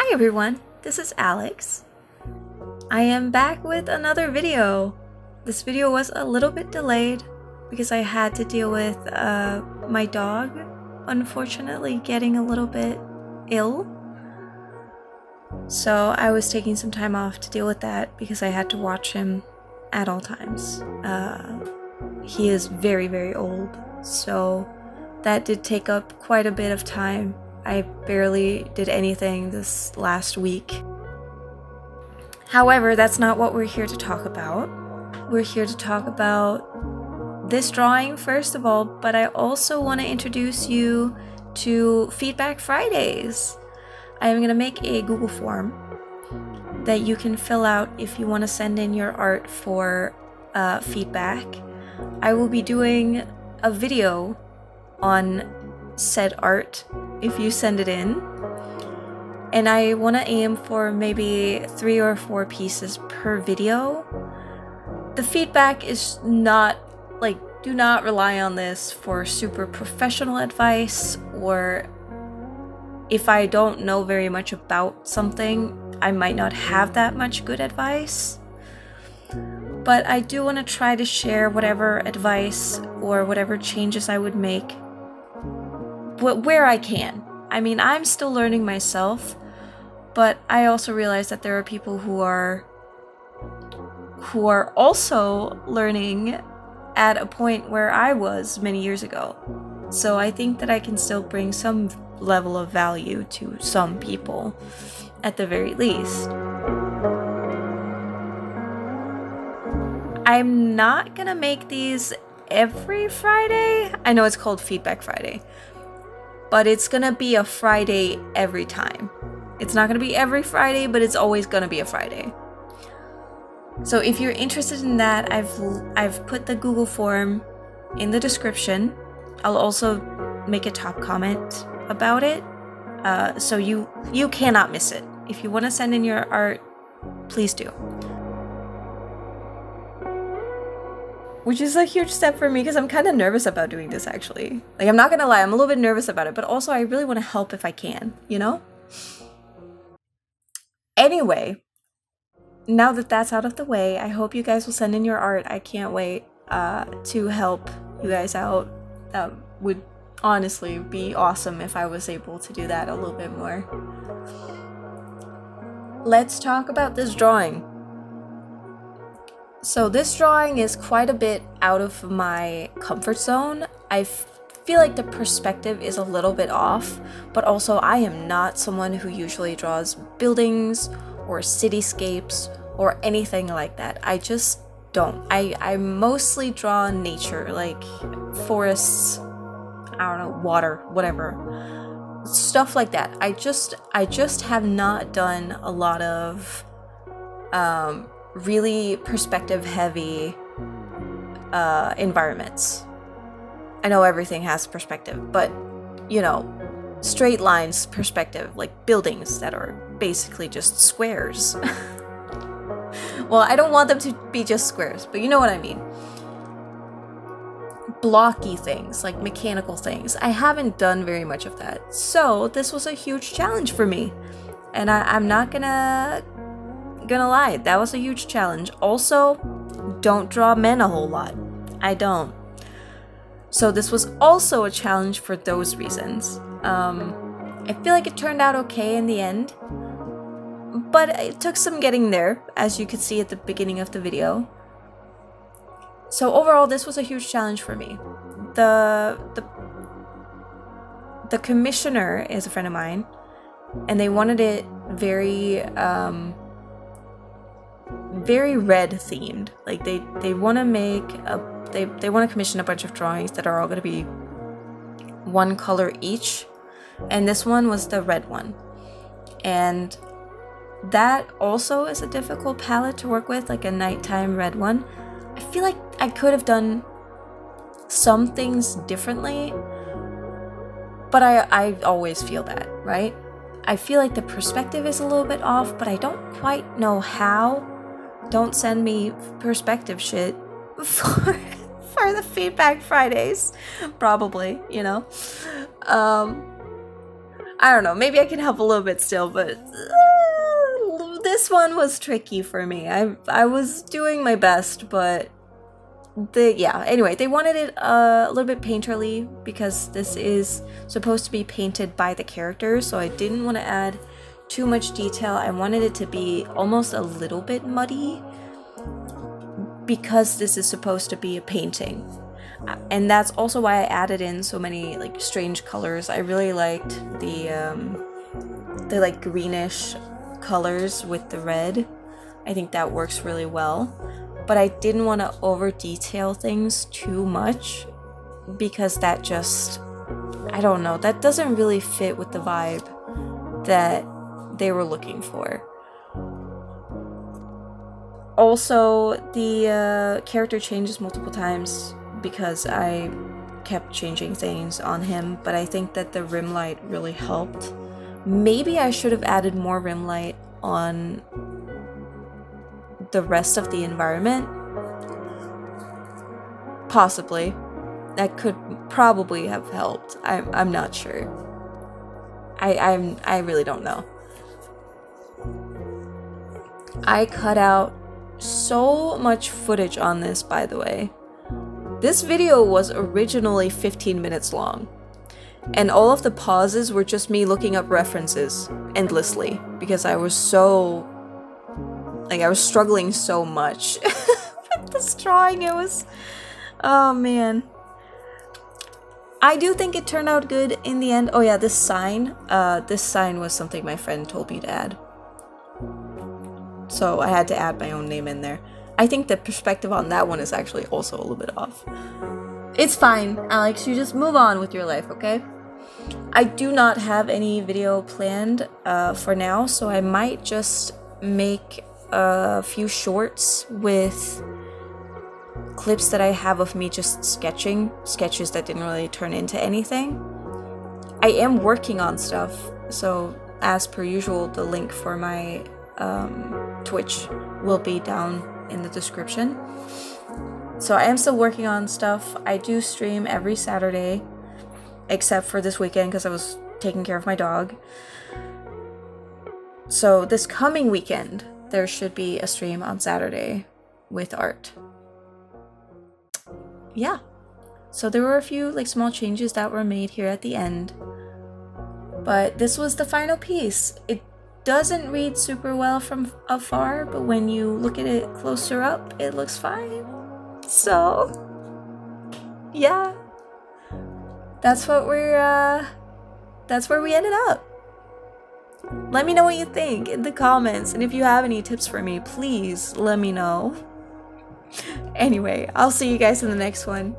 Hi everyone, this is Alex. I am back with another video. This video was a little bit delayed because I had to deal with my dog unfortunately getting a little bit ill. So I was taking some time off to deal with that because I had to watch him at all times. He is very, very old, so that did take up quite a bit of time. I barely did anything this last week. However, that's not what we're here to talk about. We're here to talk about this drawing first of all, but I also want to introduce you to Feedback Fridays. I'm going to make a Google form that you can fill out if you want to send in your art for feedback. I will be doing a video on said art if you send it in, and I want to aim for maybe 3 or 4 pieces per video. The feedback is not like, do not rely on this for super professional advice, or if I don't know very much about something, I might not have that much good advice. But I do want to try to share whatever advice or whatever changes I would make where I can. I mean, I'm still learning myself, but I also realize that there are people who are also learning at a point where I was many years ago. So I think that I can still bring some level of value to some people, at the very least. I'm not gonna make these every Friday. I know it's called Feedback Friday, but it's gonna be a Friday every time. It's not gonna be every Friday, but it's always gonna be a Friday. So if you're interested in that, I've put the Google form in the description. I'll also make a top comment about it, so you cannot miss it. If you want to send in your art, please do. Which is a huge step for me because I'm kind of nervous about doing this actually. Like, I'm not gonna lie, I'm a little bit nervous about it, but also I really want to help if I can, you know? Anyway, now that that's out of the way, I hope you guys will send in your art. I can't wait to help you guys out. That would honestly be awesome if I was able to do that a little bit more. Let's talk about this drawing. So this drawing is quite a bit out of my comfort zone. I feel like the perspective is a little bit off, but also I am not someone who usually draws buildings or cityscapes or anything like that. I just don't. I mostly draw nature, like forests, I don't know, water, whatever. Stuff like that. I just have not done a lot of really perspective heavy environments. I know everything has perspective, but you know, straight lines perspective, like buildings that are basically just squares. Well, I don't want them to be just squares, but you know what I mean. Blocky things, like mechanical things. I haven't done very much of that. So this was a huge challenge for me. And I'm not gonna lie, that was a huge challenge. Also, don't draw men a whole lot. I don't. So this was also a challenge for those reasons. I feel like it turned out okay in the end, but it took some getting there, as you could see at the beginning of the video. So overall, this was a huge challenge for me. The commissioner is a friend of mine, and they wanted it very very red themed. Like they want to make they want to commission a bunch of drawings that are all going to be one color each, and this one was the red one. And that also is a difficult palette to work with, like a nighttime red one. I feel like I could have done some things differently, but I always feel that, right? I feel like the perspective is a little bit off, but I don't quite know how. Don't send me perspective shit for the Feedback Fridays, probably, you know. I don't know, maybe I can help a little bit still, but this one was tricky for me. I was doing my best, but anyway, they wanted it a little bit painterly because this is supposed to be painted by the characters, so I didn't want to add too much detail. I wanted it to be almost a little bit muddy because this is supposed to be a painting. And that's also why I added in so many like strange colors. I really liked the like greenish colors with the red. I think that works really well. But I didn't want to over detail things too much because that just, I don't know, that doesn't really fit with the vibe that they were looking for. Also, the character changes multiple times because I kept changing things on him, but I think that the rim light really helped. Maybe I should have added more rim light on the rest of the environment. Possibly. That could probably have helped. I'm not sure. I really don't know. I cut out so much footage on this, by the way. This video was originally 15 minutes long, and all of the pauses were just me looking up references endlessly because I was struggling so much with this drawing. It was, oh man. I do think it turned out good in the end. Oh yeah, this sign was something my friend told me to add. So I had to add my own name in there. I think the perspective on that one is actually also a little bit off. It's fine, Alex, you just move on with your life, okay? I do not have any video planned for now, so I might just make a few shorts with clips that I have of me just sketches that didn't really turn into anything. I am working on stuff, so as per usual, the link for my Twitch will be down in the description. So I am still working on stuff. I do stream every Saturday, except for this weekend because I was taking care of my dog. So this coming weekend, there should be a stream on Saturday with art. Yeah. So there were a few like small changes that were made here at the end. But this was the final piece. It doesn't read super well from afar, but when you look at it closer up, it looks fine. So, yeah. That's where we ended up. Let me know what you think in the comments, and if you have any tips for me, please let me know. Anyway, I'll see you guys in the next one.